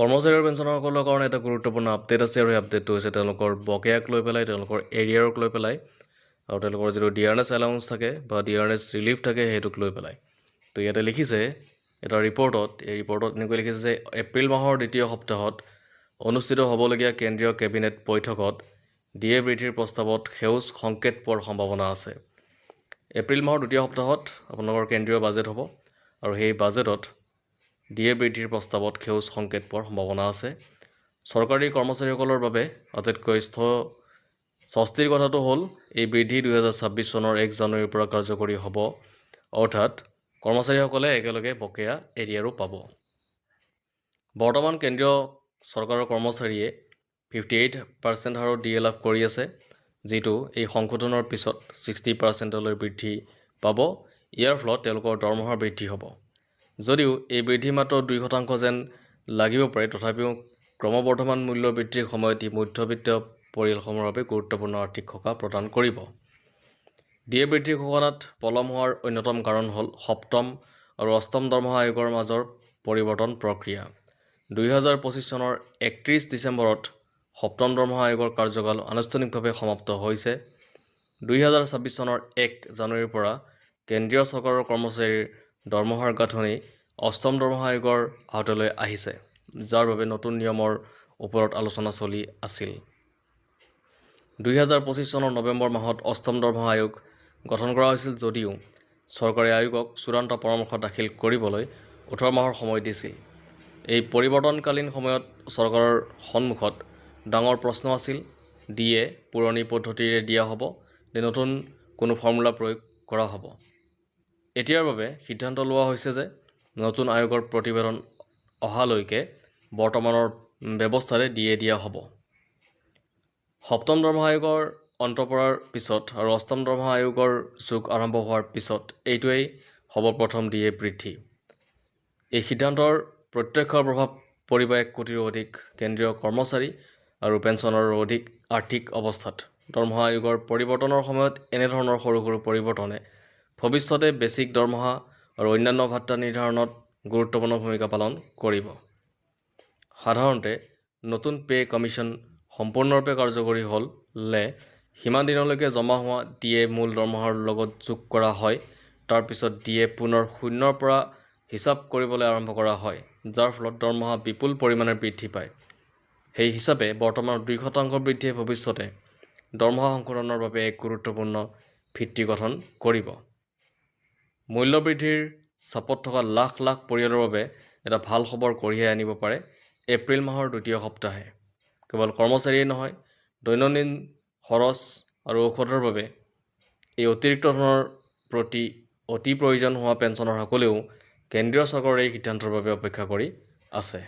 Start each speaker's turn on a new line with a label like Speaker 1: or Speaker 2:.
Speaker 1: কৰ্মচাৰী আৰু পেঞ্চনাৰসকলৰ কাৰণে এটা গুৰুত্বপূৰ্ণ আপডেট আছে আৰু এই আপডেটটো হৈছে তেওঁলোকৰ বকেয়াক লৈ পেলাই তেওঁলোকৰ এৰিয়াৰক লৈ পেলাই আৰু তেওঁলোকৰ যিটো ডিয়াৰনেছ এলাউন্স থাকে বা ডিয়াৰনেছ ৰিলিফ থাকে সেইটোক লৈ পেলাই তো ইয়াতে লিখিছে এটা ৰিপৰ্টত এই ৰিপৰ্টত এনেকৈ লিখিছে যে এপ্ৰিল মাহৰ দ্বিতীয় সপ্তাহত অনুষ্ঠিত হ'বলগীয়া কেন্দ্ৰীয় কেবিনেট বৈঠকত ডিএ বৃদ্ধিৰ প্ৰস্তাৱত সেউজ সংকেত পোৱাৰ সম্ভাৱনা আছে। এপ্ৰিল মাহৰ দ্বিতীয় সপ্তাহত আপোনালোকৰ কেন্দ্ৰীয় বাজেট হ'ব আৰু সেই বাজেটত ডিএ বৃদ্ধিৰ প্ৰস্তাৱত সেউজ সংকেত পোৱাৰ সম্ভাৱনা আছে। চৰকাৰী কৰ্মচাৰীসকলৰ বাবে আটাইতকৈ স্বস্তিৰ কথাটো হ'ল এই বৃদ্ধি 2026 চনৰ 1 জানুৱাৰীৰ পৰা কাৰ্যকৰী হ'ব, অৰ্থাৎ কৰ্মচাৰীসকলে একেলগে বকেয়া এৰিয়াৰো পাব। বৰ্তমান কেন্দ্ৰীয় চৰকাৰৰ কৰ্মচাৰীয়ে 58% হাৰত ডিএ লাভ কৰি আছে, যিটো এই সংশোধনৰ পিছত 60%লৈ বৃদ্ধি পাব। ইয়াৰ ফলত তেওঁলোকৰ দৰমহা বৃদ্ধি হ'ব। যদিও এই বৃদ্ধি মাত্ৰ 2% যেন লাগিব পাৰে, তথাপিও ক্ৰমবৰ্ধমান মূল্য বৃদ্ধিৰ সময়ত ই মধ্যবিত্ত পৰিয়ালসমূহৰ বাবে গুৰুত্বপূৰ্ণ আৰ্থিক সকাহ প্ৰদান কৰিব। ডিএ বৃদ্ধিৰ ঘোষণাত পলম হোৱাৰ অন্যতম কাৰণ হ'ল সপ্তম আৰু অষ্টম দৰমহা আয়োগৰ মাজৰ পৰিৱৰ্তন প্ৰক্ৰিয়া। 2025 চনৰ 31 ডিচেম্বৰত সপ্তম দৰমহা আয়োগৰ কাৰ্যকাল আনুষ্ঠানিকভাৱে সমাপ্ত হৈছে। 2026 চনৰ 1 জানুৱাৰীৰ পৰা কেন্দ্ৰীয় চৰকাৰৰ কৰ্মচাৰীৰ দৰমহাৰ গাঁথনি অষ্টম দৰমহা আয়োগৰ আওতালৈ আহিছে, যাৰ বাবে নতুন নিয়মৰ ওপৰত আলোচনা চলি আছিল। 2025 চনৰ নৱেম্বৰ মাহত অষ্টম দৰমহা আয়োগ গঠন কৰা হৈছিল যদিও চৰকাৰে আয়োগক চূড়ান্ত পৰামৰ্শ দাখিল কৰিবলৈ 18 মাহৰ সময় দিছিল। এই পৰিৱৰ্তনকালীন সময়ত চৰকাৰৰ সন্মুখত ডাঙৰ প্ৰশ্ন আছিল, ডিএ পুৰণি পদ্ধতিৰে দিয়া হ'ব নে নতুন কোনো ফৰ্মুলা প্ৰয়োগ কৰা হ'ব। এতিয়াৰ বাবে সিদ্ধান্ত লোৱা হৈছে যে নতুন আয়োগৰ প্ৰতিবেদন অহালৈকে বৰ্তমানৰ ব্যৱস্থাৰে ডিএ দিয়া হ'ব। সপ্তম দৰমহা আয়োগৰ অন্ত পৰাৰ পিছত আৰু অষ্টম দৰমহা আয়োগৰ যুগ আৰম্ভ হোৱাৰ পিছত এইটোৱেই হ'ব প্ৰথম ডিএ বৃদ্ধি। এই সিদ্ধান্তৰ প্ৰত্যক্ষ প্ৰভাৱ পৰিব 1 কোটিৰো অধিক কেন্দ্ৰীয় কৰ্মচাৰী আৰু পেঞ্চনাৰৰ অধিক আৰ্থিক অৱস্থাত। দৰমহা আয়োগৰ পৰিৱৰ্তনৰ সময়ত এনেধৰণৰ সৰু সৰু পৰিৱৰ্তনে ভৱিষ্যতে বেছিক দৰমহা আৰু অন্যান্য ভাত্তা নিৰ্ধাৰণত গুৰুত্বপূৰ্ণ ভূমিকা পালন কৰিব। সাধাৰণতে নতুন পে' কমিশ্যন সম্পূৰ্ণৰূপে কাৰ্যকৰী হ'লে সিমান দিনলৈকে জমা হোৱা ডিএ মূল দৰমহাৰ লগত যোগ কৰা হয়। তাৰ পিছত ডিএ পুনৰ শূন্যৰ পৰা হিচাপ কৰিবলৈ আৰম্ভ কৰা হয়, যাৰ ফলত দৰমহা বিপুল পৰিমাণে বৃদ্ধি পায়। সেই হিচাপে বৰ্তমানৰ 2% বৃদ্ধিয়ে ভৱিষ্যতে দৰমহা সংশোধনৰ বাবে এক গুৰুত্বপূৰ্ণ ভিত্তি গঠন কৰিব। মূল্য বৃদ্ধিৰ চাপত থকা লাখ লাখ পৰিয়ালৰ বাবে এটা ভাল খবৰ কঢ়িয়াই আনিব পাৰে এপ্ৰিল মাহৰ দ্বিতীয় সপ্তাহে। কেৱল কৰ্মচাৰীয়ে নহয়, দৈনন্দিন খৰচ আৰু ঔষধৰ বাবে এই অতিৰিক্ত ধনৰ প্ৰতি অতি প্ৰয়োজন হোৱা পেঞ্চনাৰসকলেও কেন্দ্ৰীয় চৰকাৰৰ এই সিদ্ধান্তৰ বাবে অপেক্ষা কৰি আছে।